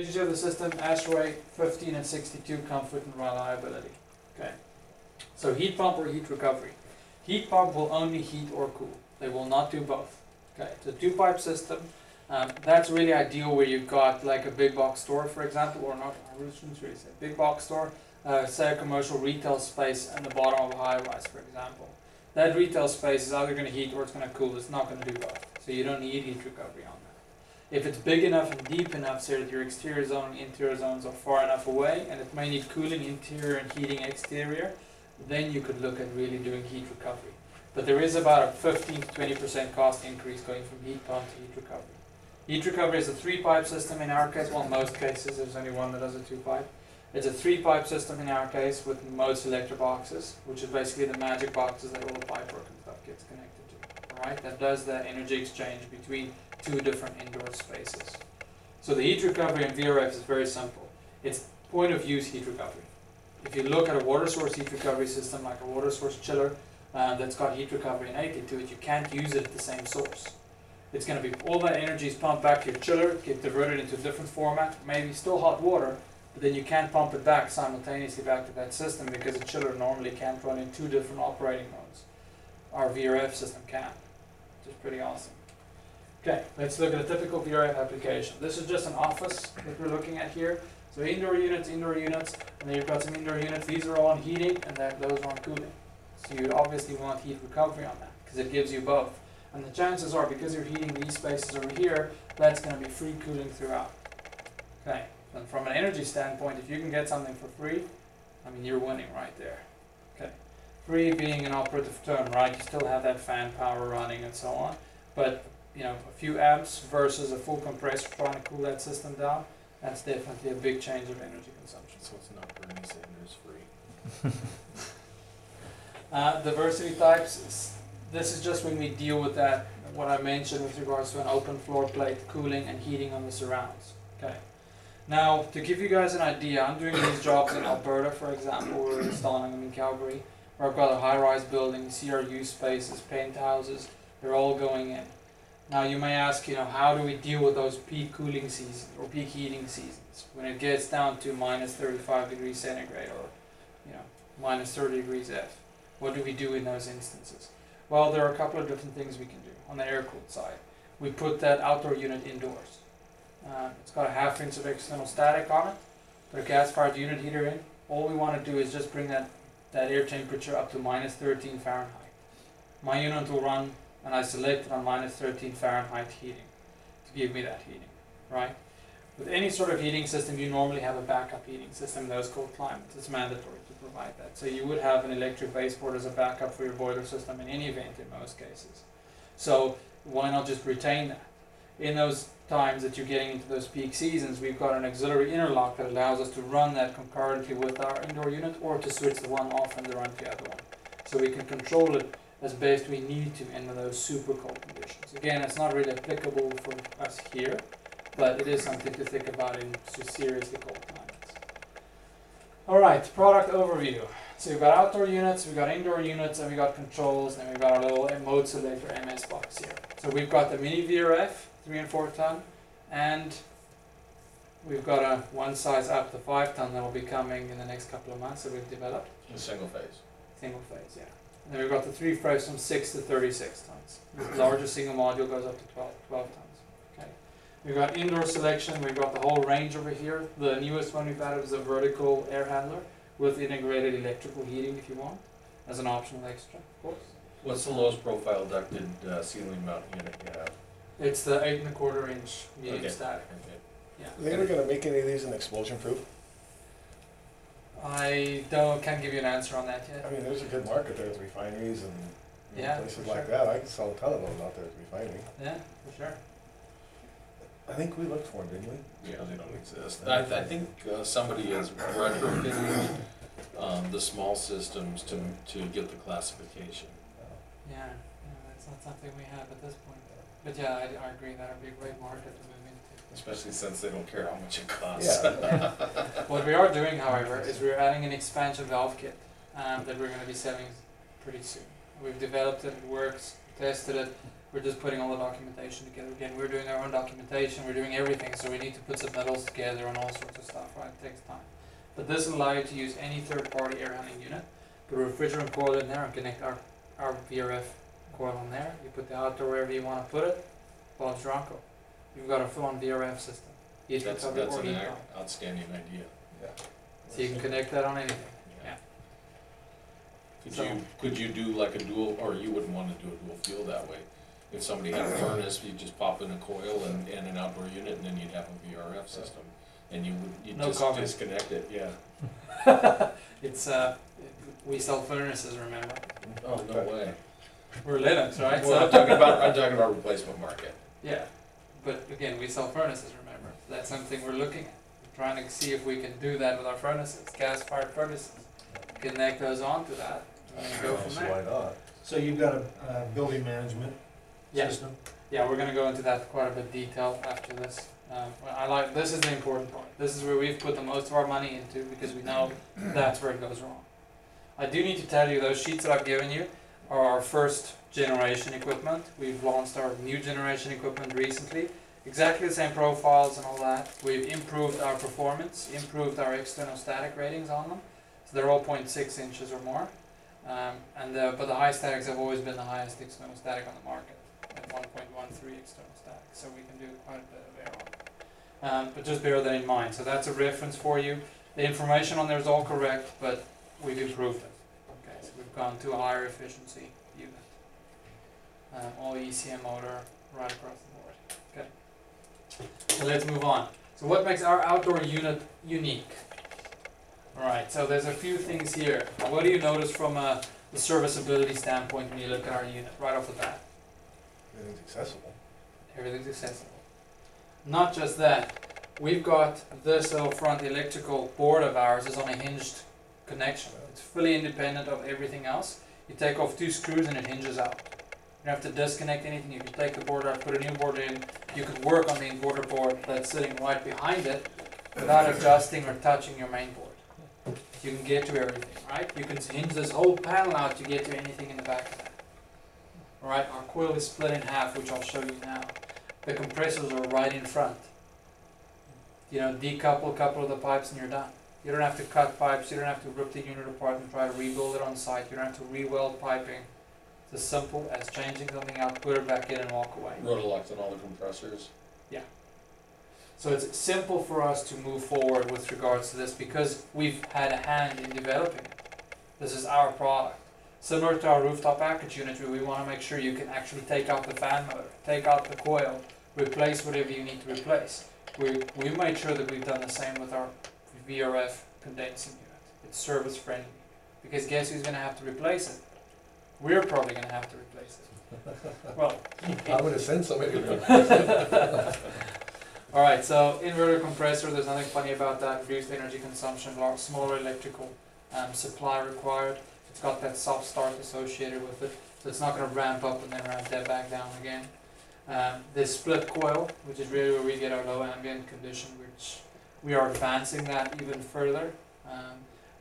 Of the system, ASHRAE 15 and 62, comfort and reliability. Okay. So heat pump or heat recovery. Heat pump will only heat or cool. They will not do both. Okay. It's a two-pipe system. That's really ideal where you've got like a big box store, for example, or not. I shouldn't really say big box store. Say a commercial retail space at the bottom of a high-rise, for example. That retail space is either going to heat or it's going to cool. It's not going to do both. So you don't need heat recovery on that. If it's big enough and deep enough so that your exterior zone and interior zones are far enough away and it may need cooling interior and heating exterior, then you could look at really doing heat recovery. But there is about a 15 to 20% cost increase going from heat pump to heat recovery. Heat recovery is a three-pipe system in our case. Well, most cases, there's only one that does a two-pipe. It's a three-pipe system in our case with mode selector boxes, which is basically the magic boxes that all the pipework and stuff gets connected to. Alright, that does the energy exchange between two different indoor spaces. So the heat recovery in VRF is very simple. It's point of use heat recovery. If you look at a water source heat recovery system like a water source chiller that's got heat recovery innately to it, you can't use it at the same source. It's going to be all that energy is pumped back to your chiller, get diverted into a different format, maybe still hot water, but then you can't pump it back simultaneously back to that system because a chiller normally can't run in two different operating modes. Our VRF system can, which is pretty awesome. Okay, let's look at a typical VRF application. This is just an office that we're looking at here. So indoor units, and then you've got some indoor units. These are all on heating, and those are on cooling. So you obviously want heat recovery on that, because it gives you both. And the chances are, because you're heating these spaces over here, that's going to be free cooling throughout. Okay, and from an energy standpoint, if you can get something for free, I mean, you're winning right there. Okay, free being an operative term, right? You still have that fan power running and so on, but you know, a few amps versus a full compressor trying to cool that system down, that's definitely a big change of energy consumption. So it's not Bernie Sanders free. Diversity types, this is just when we deal with that, what I mentioned with regards to an open floor plate, cooling and heating on the surrounds. Okay. Now, to give you guys an idea, I'm doing these jobs in Alberta, for example, we're installing them in Calgary, where I've got a high-rise building, CRU spaces, penthouses, they're all going in. Now you may ask, you know, how do we deal with those peak cooling seasons or peak heating seasons when it gets down to minus 35 degrees centigrade or, you know, minus 30 degrees F? What do we do in those instances? Well, there are a couple of different things we can do. On the air-cooled side, we put that outdoor unit indoors. It's got a 1/2 inch of external static on it, put a gas-fired unit heater in. All we want to do is just bring that air temperature up to minus 13 Fahrenheit. My unit will run, and I selected on minus 13 Fahrenheit heating to give me that heating, right? With any sort of heating system, you normally have a backup heating system in those cold climates. It's mandatory to provide that. So you would have an electric baseboard as a backup for your boiler system in any event in most cases. So why not just retain that? In those times that you're getting into those peak seasons, we've got an auxiliary interlock that allows us to run that concurrently with our indoor unit or to switch the one off and to run the other one. So we can control it as best we need to in those super cold conditions. Again, it's not really applicable for us here, but it is something to think about in seriously cold climates. Alright, product overview. So we've got outdoor units, we've got indoor units, and we've got controls, and we've got our little mode selector MS box here. So we've got the mini VRF, 3 and 4 ton, and we've got a one size up to 5 ton that will be coming in the next couple of months that we've developed. In single phase. Single phase, yeah. And then we've got the 3 phase from 6 to 36 tons. The largest single module goes up to 12 tons. Okay. We've got indoor selection, we've got the whole range over here. The newest one we've added is a vertical air handler with integrated electrical heating if you want, as an optional extra, of course. What's the lowest profile ducted ceiling mount unit you have? It's the 8 1/4 inch medium Okay. static. Okay. Yeah. Are they ever going to make any of these in explosion proof? I can't give you an answer on that yet. I mean, there's a good market there with refineries and Yeah, places for like sure. that. I could sell a ton of those out there at the refinery. Yeah, for sure. I think we looked for them, didn't we? Yeah, they don't exist. I think somebody is retrofitting the small systems to get the classification. Yeah, that's not something we have at this point. But yeah, I agree that would be a great market to move into. Especially since they don't care how much it costs. Yeah. What we are doing, however, is we're adding an expansion valve kit that we're going to be selling pretty soon. We've developed it, it works, tested it, We're just putting all the documentation together. Again, we're doing our own documentation, we're doing everything, so we need to put submittals together and all sorts of stuff, right? It takes time. But this will allow you to use any third-party air handling unit, put a refrigerant coil in there and connect our VRF coil on there. You put the outdoor wherever you want to put it, Bob's Bronco. You've got a full-on VRF system. Heat That's recovery or an heat pump. outstanding idea. Yeah. So you can connect that on anything. Yeah. Could you do like a dual, or you wouldn't wanna do a dual fuel that way? If somebody had a furnace, you'd just pop in a coil and an outdoor unit, and then you'd have a VRF system. And you'd No just comment. disconnect it, yeah. It's we sell furnaces, remember? Oh, no way. We're Lennox, right? Well, I'm talking about replacement market. Yeah, but again, we sell furnaces, remember? That's something we're looking at. We're trying to see if we can do that with our furnaces, gas-fired furnaces. Connect those onto that and then go from So there. why not? So you've got a building management Yeah. system? Yeah, we're gonna go into that quite a bit detail after this. This is the important part. This is where we've put the most of our money into because we know that's where it goes wrong. I do need to tell you, those sheets that I've given you are our first generation equipment. We've launched our new generation equipment recently. Exactly the same profiles and all that. We've improved our performance, improved our external static ratings on them. So they're all 0.6 inches or more. But the high statics have always been the highest external static on the market at 1.13 external static. So we can do quite a bit of air on it. But just bear that in mind. So that's a reference for you. The information on there is all correct, but we've improved it. Okay, so we've gone to a higher efficiency unit. All ECM motor right across the board. Okay. So let's move on. So what makes our outdoor unit unique? Alright, so there's a few things here. What do you notice from the serviceability standpoint when you look at our unit right off the bat? Everything's accessible. Everything's accessible. Not just that, we've got this little front electrical board of ours is on a hinged connection. It's fully independent of everything else. You take off 2 screws and it hinges out. You don't have to disconnect anything. You can take the board out, put a new board in. You could work on the inverter board that's sitting right behind it without adjusting or touching your main board. You can get to everything, right? You can hinge this whole panel out to get to anything in the back of that. Alright, our coil is split in half, which I'll show you now. The compressors are right in front. You know, decouple a couple of the pipes and you're done. You don't have to cut pipes, you don't have to rip the unit apart and try to rebuild it on site. You don't have to re-weld piping. It's as simple as changing something out, put it back in and walk away. Rotolux on all the compressors. So it's simple for us to move forward with regards to this because we've had a hand in developing it. This is our product. Similar to our rooftop package unit, where we want to make sure you can actually take out the fan motor, take out the coil, replace whatever you need to replace. We made sure that we've done the same with our VRF condensing unit. It's service friendly. Because guess who's going to have to replace it? We're probably going to have to replace it. Well, I would have sent somebody. alright, so inverter compressor, there's nothing funny about that. Reduced energy consumption, smaller electrical supply required. It's got that soft start associated with it, so it's not going to ramp up and then ramp that back down again. This split coil, which is really where we get our low ambient condition, which we are advancing that even further.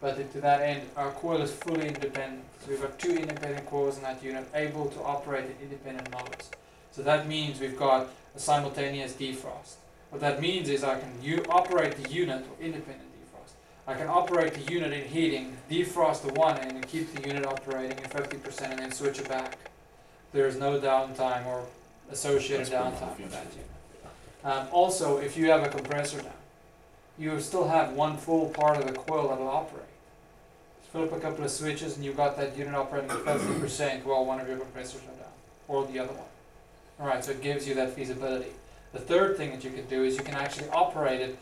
But to that end, our coil is fully independent. So we've got 2 independent coils in that unit, able to operate in independent modes. So that means we've got a simultaneous defrost. What that means is I can operate the unit or independent defrost. I can operate the unit in heating, defrost the one end and keep the unit operating at 50% and then switch it back. There's no downtime or associated downtime with that unit. Also, if you have a compressor down, you still have one full part of the coil that will operate. Just fill up a couple of switches and you've got that unit operating at 50% while one of your compressors are down, or the other one. Alright, so it gives you that feasibility. The third thing that you can do is you can actually operate it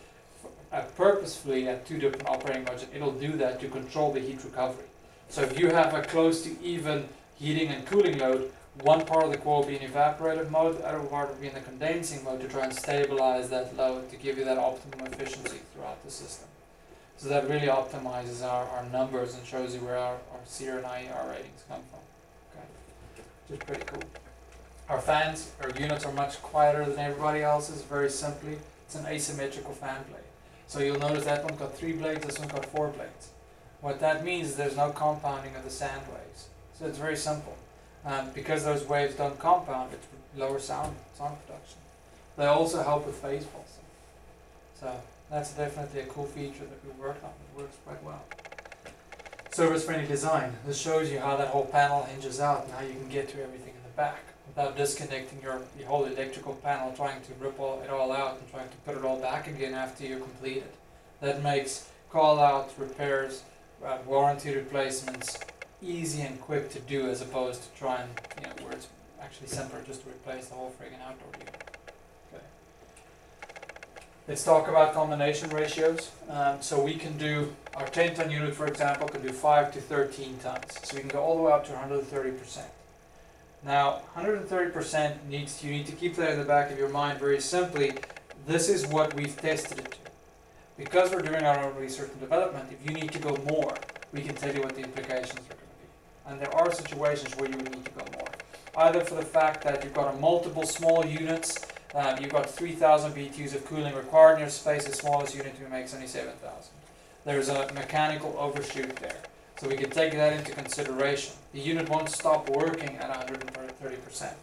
purposefully at 2 different operating modes. It'll do that to control the heat recovery. So if you have a close to even heating and cooling load, one part of the coil will be in evaporative mode, the other part will be in the condensing mode to try and stabilize that load to give you that optimum efficiency throughout the system. So that really optimizes our numbers and shows you where our SEER and IER ratings come from. Okay, which is pretty cool. Our fans, our units are much quieter than everybody else's. Very simply, it's an asymmetrical fan blade. So you'll notice that one's got 3 blades, this one's got 4 blades. What that means is there's no compounding of the sound waves. So it's very simple. Because those waves don't compound, it's lower sound production. They also help with phase pulsing. So that's definitely a cool feature that we worked on. It works quite well. Service-friendly design. This shows you how that whole panel hinges out and how you can get to everything in the back without disconnecting your whole electrical panel, trying to rip it all out and trying to put it all back again after you complete it. That makes call-out repairs, warranty replacements easy and quick to do, as opposed to trying, where it's actually simpler just to replace the whole friggin' outdoor unit. Okay. Let's talk about combination ratios. So we can do, our 10-ton unit, for example, can do 5 to 13 tons. So we can go all the way up to 130%. Now, 130% you need to keep that in the back of your mind very simply. This is what we've tested it to. Because we're doing our own research and development, if you need to go more, we can tell you what the implications are going to be. And there are situations where you would need to go more. Either for the fact that you've got multiple small units, you've got 3,000 BTUs of cooling required in your space, the smallest unit we make is only 7,000. There's a mechanical overshoot there. So we can take that into consideration. The unit won't stop working at 130%.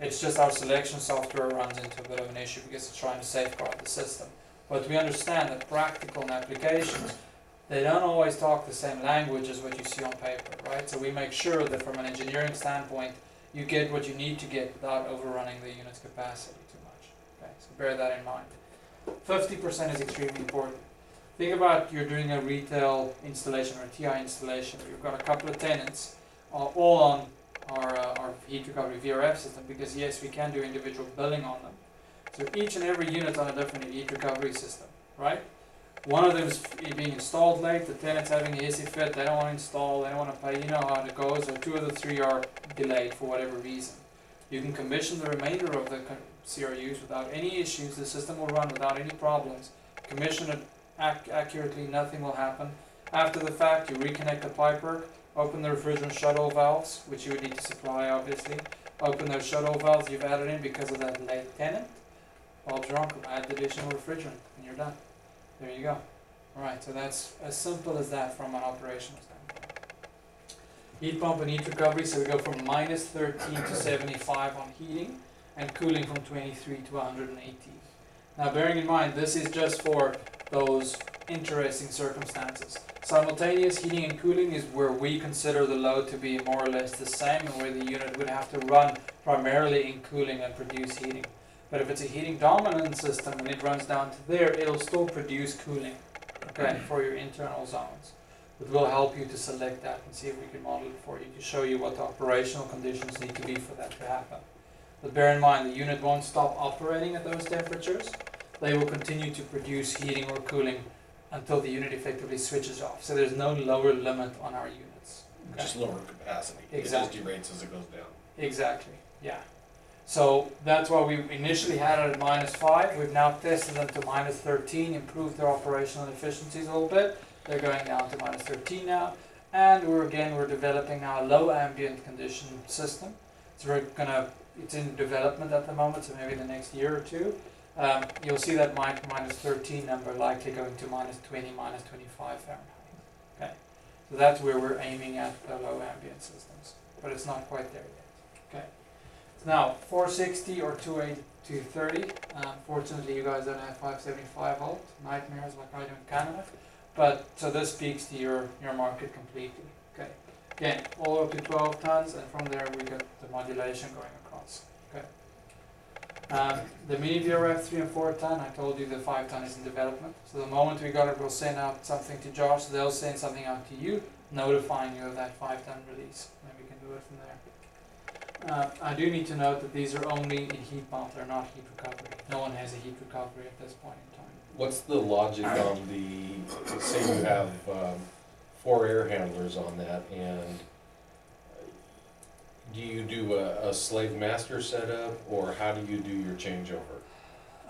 It's just our selection software runs into a bit of an issue because it's trying to safeguard the system. But we understand that practical applications, they don't always talk the same language as what you see on paper, right? So we make sure that from an engineering standpoint, you get what you need to get without overrunning the unit's capacity too much. Okay, so bear that in mind. 50% is extremely important. Think about you're doing a retail installation or a TI installation. You've got a couple of tenants, all on our heat recovery VRF system, because yes, we can do individual billing on them. So each and every unit's on a different heat recovery system, right? One of them is being installed late, the tenant's having a hissy fit, they don't want to install, they don't want to pay, you know how it goes, or 2 of the 3 are delayed for whatever reason. You can commission the remainder of the CRUs without any issues, the system will run without any problems. Commission it accurately, nothing will happen. After the fact, you reconnect the pipework, open the refrigerant shut-off valves, which you would need to supply obviously. Open those shut-off valves you've added in because of that late tenant. Bob's your uncle, add the additional refrigerant, and you're done. There you go. Alright, so that's as simple as that from an operational standpoint. Heat pump and heat recovery, so we go from minus 13 to 75 on heating, and cooling from 23 to 118. Now bearing in mind, this is just for those interesting circumstances. Simultaneous heating and cooling is where we consider the load to be more or less the same, and where the unit would have to run primarily in cooling and produce heating. But if it's a heating dominant system and it runs down to there, it'll still produce cooling, okay, for your internal zones. But we'll help you to select that and see if we can model it for you to show you what the operational conditions need to be for that to happen. But bear in mind, the unit won't stop operating at those temperatures. They will continue to produce heating or cooling until the unit effectively switches off. So there's no lower limit on our units. Okay? Just lower capacity. Exactly. It just derates as it goes down. Exactly, yeah. So that's why we initially had it at minus 5. We've now tested them to minus 13, improved their operational efficiencies a little bit. They're going down to minus 13 now. And we're developing now a low ambient condition system. So it's in development at the moment, so maybe the next year or two. You'll see that minus 13 number likely going to minus 20, minus 25 Fahrenheit. Okay, so that's where we're aiming at the low ambient systems, but it's not quite there yet. Okay, so now 460 or 230. Fortunately, you guys don't have 575 volt nightmares like I do in Canada, but so this speaks to your market completely. Okay, again, all up to 12 tons, and from there we get the modulation going across. Okay. The mini VRF 3 and 4 ton, I told you the 5 ton is in development. So the moment we got it, we'll send out something to Josh. They'll send something out to you, notifying you of that 5 ton release. And we can do it from there. I do need to note that these are only in heat pump, they're not heat recovery. No one has a heat recovery at this point in time. What's the logic on the, say you have 4 air handlers on that, and do you do a slave master setup, or how do you do your changeover?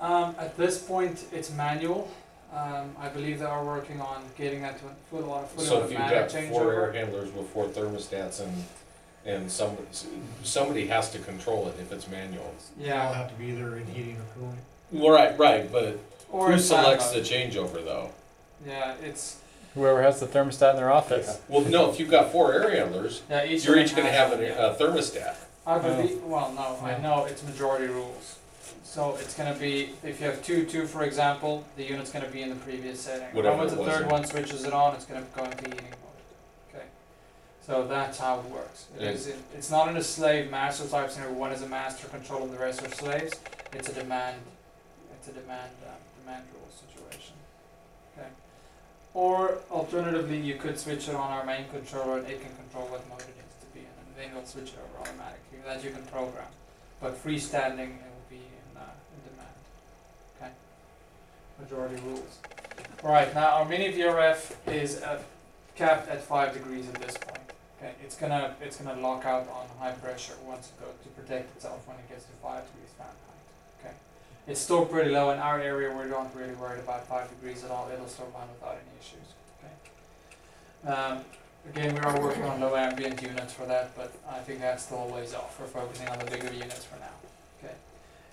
At this point, it's manual. I believe they are working on getting that to a fully So if you've got automatic 4 air changeover. handlers with 4 thermostats, and somebody has to control it if it's manual. It'll Yeah. have to be either in heating or cooling. Well, right, but Or who in selects the mode. changeover though? Yeah, it's Whoever has the thermostat in their office. Well, no, if you've got 4 air handlers, Yeah, each you're one each gonna has have one, yeah. a thermostat. I Oh. believe, well, no, I Yeah. know it's majority rules. So it's gonna be, if you have two, for example, the unit's gonna be in the previous setting. Whatever When it the was, third yeah. one switches it on, it's gonna go into heating mode. Okay. So that's how it works. Yeah. It's not in a slave master type scenario, one is a master control and the rest are slaves. It's a demand rule situation. Okay. Or alternatively, you could switch it on our main controller and it can control what mode it needs to be in, and then it'll switch it over automatically. That you can program. But freestanding, it will be in demand. Okay. Majority rules. Alright, now our mini VRF is capped at 5 degrees at this point. Okay, it's gonna lock out on high pressure once it goes to protect itself when it gets to 5 degrees Fahrenheit. Okay, it's still pretty low in our area. We're not really worried about 5 degrees at all. It'll still run without any issues. Okay. Again, we are working on low ambient units for that, but I think that's still a ways off. We're focusing on the bigger units for now. Okay.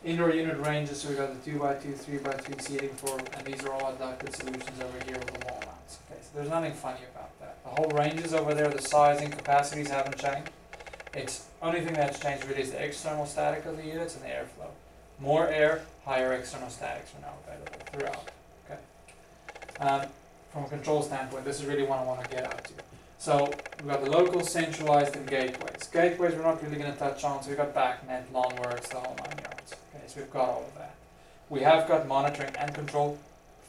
Indoor unit ranges, so we've got the 2x2, 3x3 seating for, and these are all adapted solutions over here with the wall mounts. Okay, so there's nothing funny about that. The whole ranges over there, the sizing, capacities haven't changed. It's only thing that's changed really is the external static of the units and the airflow. More air, higher external statics are now available throughout. Okay. From a control standpoint, this is really what I want to get out to. So we've got the local, centralized, and gateways. Gateways we're not really going to touch on, so we've got backnet, LAN works, the whole 9 yards. Okay, so we've got all of that. We have got monitoring and control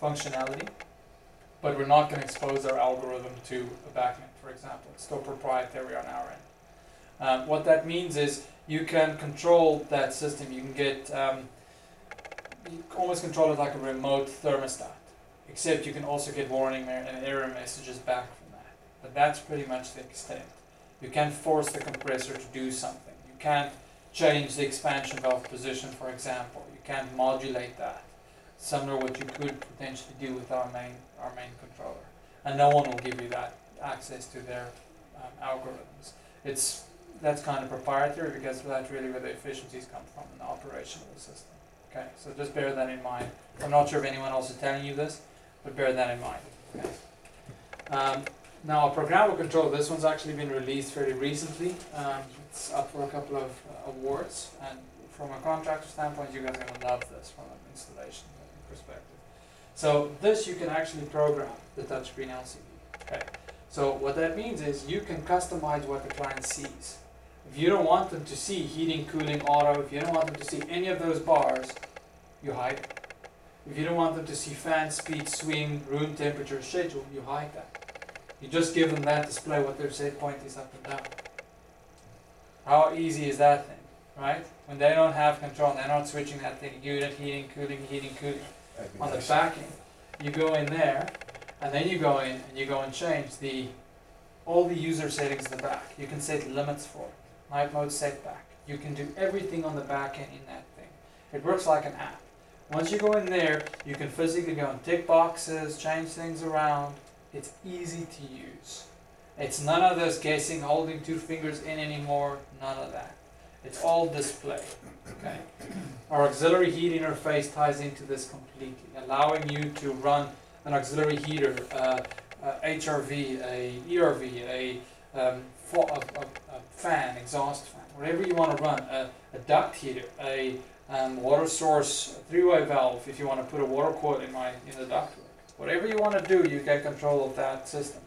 functionality, but we're not going to expose our algorithm to a backnet, for example. It's still proprietary on our end. What that means is you can control that system. You can get, you almost control it like a remote thermostat, except you can also get warning and error messages back from that. But that's pretty much the extent. You can't force the compressor to do something. You can't change the expansion valve position, for example. You can't modulate that. Similar what you could potentially do with our main controller. And no one will give you that access to their algorithms. That's kind of proprietary because that's really where the efficiencies come from in the operation of the system. Okay, so just bear that in mind. I'm not sure if anyone else is telling you this, but bear that in mind. Okay. Now, programmable control, this one's actually been released fairly recently. It's up for a couple of awards, and from a contractor standpoint, you guys are going to love this from an installation perspective. So this you can actually program the touchscreen LCD. Okay. So what that means is you can customize what the client sees. If you don't want them to see heating, cooling, auto, if you don't want them to see any of those bars, you hide it. If you don't want them to see fan speed, swing, room temperature, schedule, you hide that. You just give them that display what their set point is up and down. How easy is that thing, right? When they don't have control, they're not switching that thing, unit, heating, cooling. On the back end, you go in there, and then you go in and you go and change all the user settings in the back. You can set limits for it, night mode setback. You can do everything on the back end in that thing. It works like an app. Once you go in there, you can physically go and tick boxes, change things around. It's easy to use. It's none of this guessing, holding 2 fingers in anymore, none of that. It's all display. Okay. Our auxiliary heat interface ties into this completely, allowing you to run an auxiliary heater, HRV, a ERV, a fan, exhaust fan, whatever you want to run, a duct heater, a water source, a 3-way valve if you want to put a water coil in the ductwork. Whatever you want to do, you get control of that system.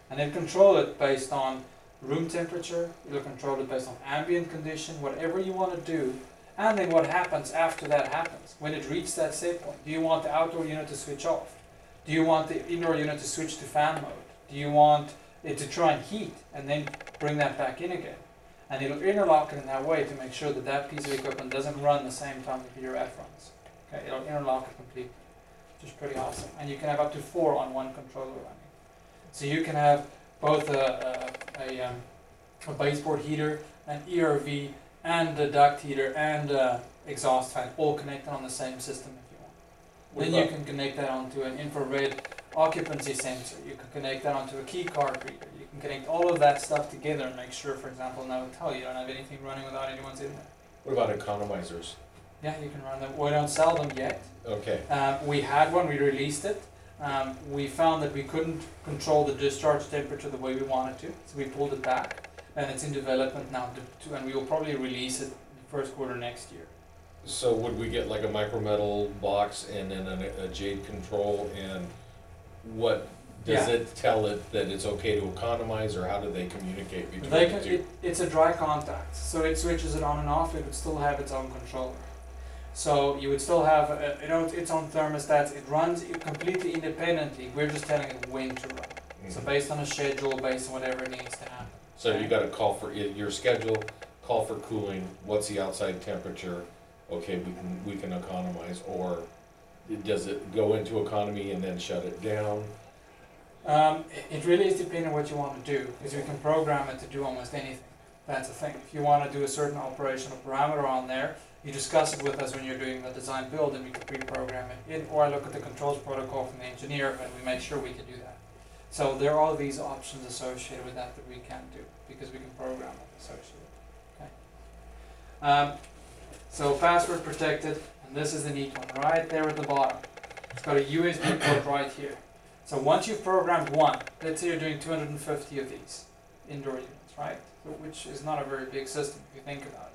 And then control it based on room temperature, you'll control it based on ambient condition, whatever you want to do. And then what happens after that happens. When it reaches that set point, do you want the outdoor unit to switch off? Do you want the indoor unit to switch to fan mode? Do you want it to try and heat and then bring that back in again? And it'll interlock it in that way to make sure that that piece of equipment doesn't run the same time the VRF runs. Okay, it'll interlock it completely, which is pretty awesome. And you can have up to 4 on one controller running. So you can have both a baseboard heater, an ERV, and a duct heater, and a exhaust fan all connected on the same system if you want. Then you can connect that onto an infrared occupancy sensor. You can connect that onto a key card reader. You can connect all of that stuff together and make sure, for example, in a hotel you don't have anything running without anyone's in there. What about economizers? Yeah, you can run them. We don't sell them yet. Okay. We had one, we released it. We found that we couldn't control the discharge temperature the way we wanted to, so we pulled it back, and it's in development now, and we will probably release it first quarter next year. So would we get like a micrometal box and then a jade control, and what, does Yeah. it tell it that it's okay to economize, or how do they communicate between They the can, two? it's a dry contact, so it switches it on and off. It would still have its own controller. So you would still have, its own thermostats. It runs completely independently. We're just telling it when to run. So Mhm. based on a schedule, based on whatever needs to happen. So you gotta call for, your schedule, call for cooling, what's the outside temperature, okay, we can economize, or does it go into economy and then shut it down? It really is depending on what you want to do, because we can program it to do almost anything. That's the thing. If you want to do a certain operational parameter on there, you discuss it with us when you're doing the design build, and we can pre-program it in, or I look at the controls protocol from the engineer and we make sure we can do that. So there are all these options associated with that we can do, because we can program it associated. Okay. So password protected, and this is the neat one right there at the bottom. It's got a USB port right here. So once you've programmed one, let's say you're doing 250 of these indoor units, right? So, which is not a very big system if you think about it.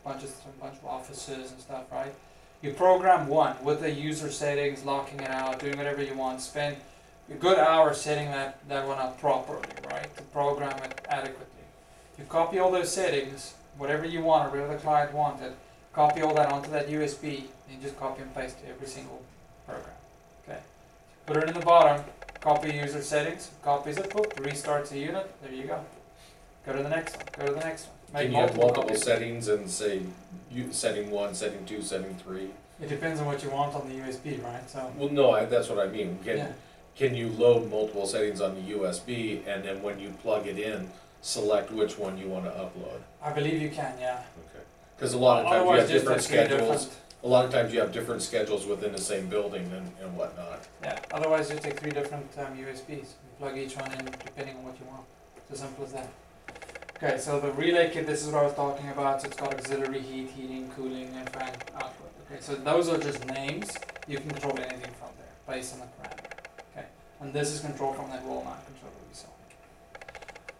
A bunch of offices and stuff, right? You program one with the user settings, locking it out, doing whatever you want. Spend a good hour setting that one up properly, right? To program it adequately. You copy all those settings, whatever you want or whatever the client wanted, copy all that onto that USB, and you just copy and paste to every single program. Okay. Put it in the bottom, copy user settings, copies it, boop, restarts the unit, there you go. Go to the next one, go to the next one. Make Can you have multiple copies. settings and say, setting 1, setting 2, setting 3? It depends on what you want on the USB, right? So, Well, no, that's what I mean. yeah. Can you load multiple settings on the USB, and then when you plug it in, select which one you wanna upload? I believe you can, yeah. Okay. Cause a lot of times you Otherwise, have just different like three schedules, different- a lot of times you have different schedules within the same building and whatnot. Yeah, otherwise you take 3 different USBs. You plug each one in depending on what you want. It's as simple as that. Okay, so the relay kit, this is what I was talking about. So it's got auxiliary heat, heating, cooling, and fan output. Okay, so those are just names. You can control anything from there based on the parameter. Okay, and this is controlled from that wall mount controller we saw.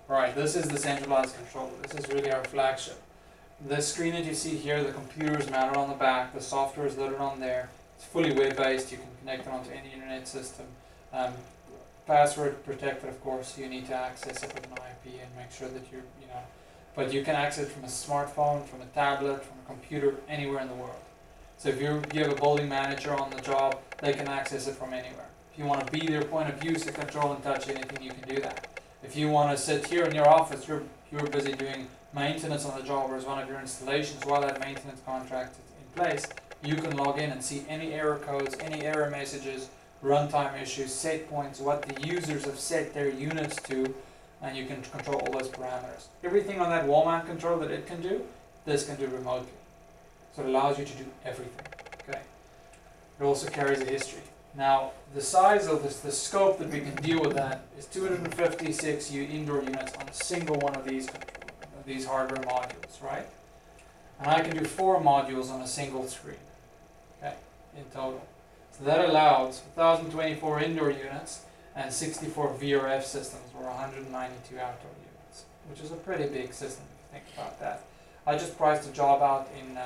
Alright, this is the centralized controller. This is really our flagship. The screen that you see here, the computer is mounted on the back, the software is loaded on there. It's fully web-based, you can connect it onto any internet system. Password protected, of course, you need to access it with an IP and make sure that but you can access it from a smartphone, from a tablet, from a computer, anywhere in the world. So if you have a building manager on the job, they can access it from anywhere. If you want to be their point of view to control and touch anything, you can do that. If you want to sit here in your office, you're busy doing maintenance on the job or as one of your installations while that maintenance contract is in place, you can log in and see any error codes, any error messages, runtime issues, set points, what the users have set their units to, and you can control all those parameters. Everything on that wall mount control that it can do, this can do remotely. So it allows you to do everything. Okay. It also carries a history. Now, the size of this, the scope that we can deal with that is 256 indoor units on a single one of these hardware modules, right? And I can do 4 modules on a single screen, okay, in total. So that allows 1,024 indoor units and 64 VRF systems, or 192 outdoor units, which is a pretty big system if you think about that. I just priced a job out in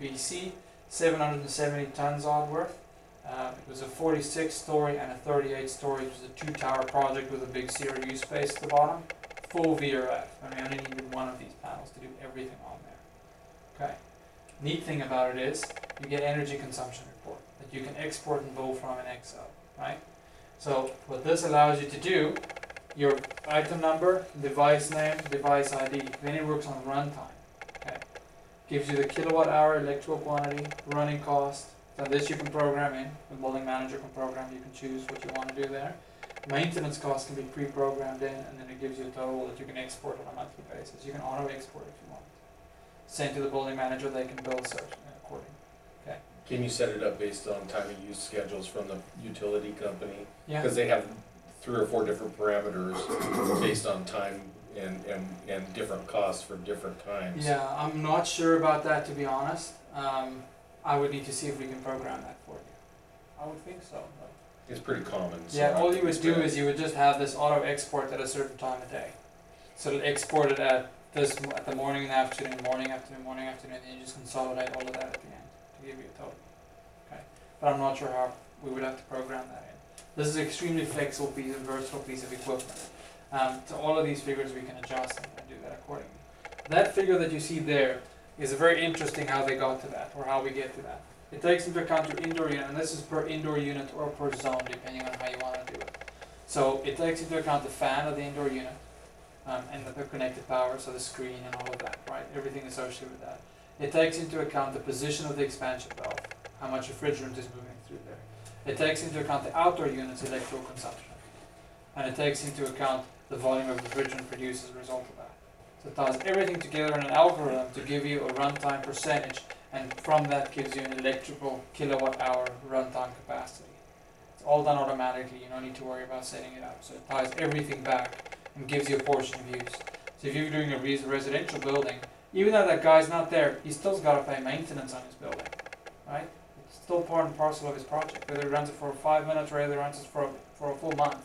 BC, 770 tons odd worth. It was a 46-story and a 38-story. It was a 2-tower project with a big CRU space at the bottom. Full VRF. I mean, I only needed one of these panels to do everything on there. Okay. Neat thing about it is you get energy consumption report that you can export and pull from in Excel, right? So what this allows you to do, your item number, device name, device ID, then it works on runtime. Okay. Gives you the kilowatt hour electrical quantity, running cost. So this you can program in. The building manager can program. You can choose what you want to do there. Maintenance costs can be pre-programmed in, and then it gives you a total that you can export on a monthly basis. You can auto-export if you want. Send to the building manager, they can build search accordingly. Okay. Can you set it up based on time of use schedules from the utility company? Yeah. Because they have 3 or 4 different parameters based on time and different costs for different times. Yeah, I'm not sure about that, to be honest. I would need to see if we can program that for you. I would think so. But It's pretty common. so Yeah, I all think you would it's do bad. is you would just have this auto export at a certain time of day. So it'll export it at at the morning and afternoon, morning, afternoon, and you just consolidate all of that at the end to give you a total. Okay. But I'm not sure how we would have to program that in. This is an extremely flexible piece, versatile piece of equipment. So all of these figures we can adjust and do that accordingly. That figure that you see there is very interesting how they got to that, or how we get to that. It takes into account your indoor unit, and this is per indoor unit or per zone, depending on how you want to do it. So it takes into account the fan of the indoor unit, and the connected power, so the screen and all of that, right? Everything associated with that. It takes into account the position of the expansion valve, how much refrigerant is moving through there. It takes into account the outdoor unit's electrical consumption. And it takes into account the volume of refrigerant produced as a result of that. So it ties everything together in an algorithm to give you a runtime percentage, and from that gives you an electrical kilowatt hour runtime capacity. It's all done automatically, you don't need to worry about setting it up. So it ties everything back and gives you a portion of use. So if you're doing a residential building, even though that guy's not there, he's still got to pay maintenance on his building, right? It's still part and parcel of his project. Whether he runs it for 5 minutes or whether he runs it for a full month,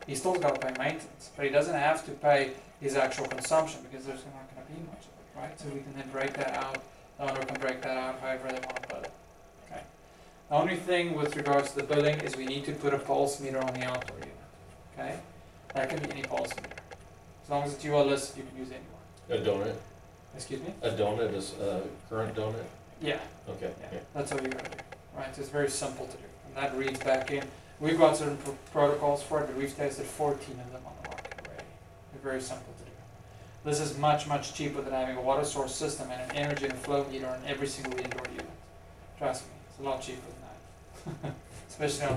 he's still got to pay maintenance. But he doesn't have to pay his actual consumption because there's not going to be much of it, right? So we can then break that out. The owner can break that out however they want to put it. Okay. The only thing with regards to the billing is we need to put a pulse meter on the outdoor unit. Okay. That can be any pulse meter. As long as it's UL listed, you can use anyone. A donut? Excuse me? A donut is a current donut? Yeah. Okay, Yeah. yeah. That's all you gotta do. Right. So it's very simple to do. And that reads back in. We've got certain protocols for it, but we've tested 14 of them on the market already. They're very simple to do. This is much, much cheaper than having a water source system and an energy and flow meter on every single indoor unit. Trust me, it's a lot cheaper than that. Especially on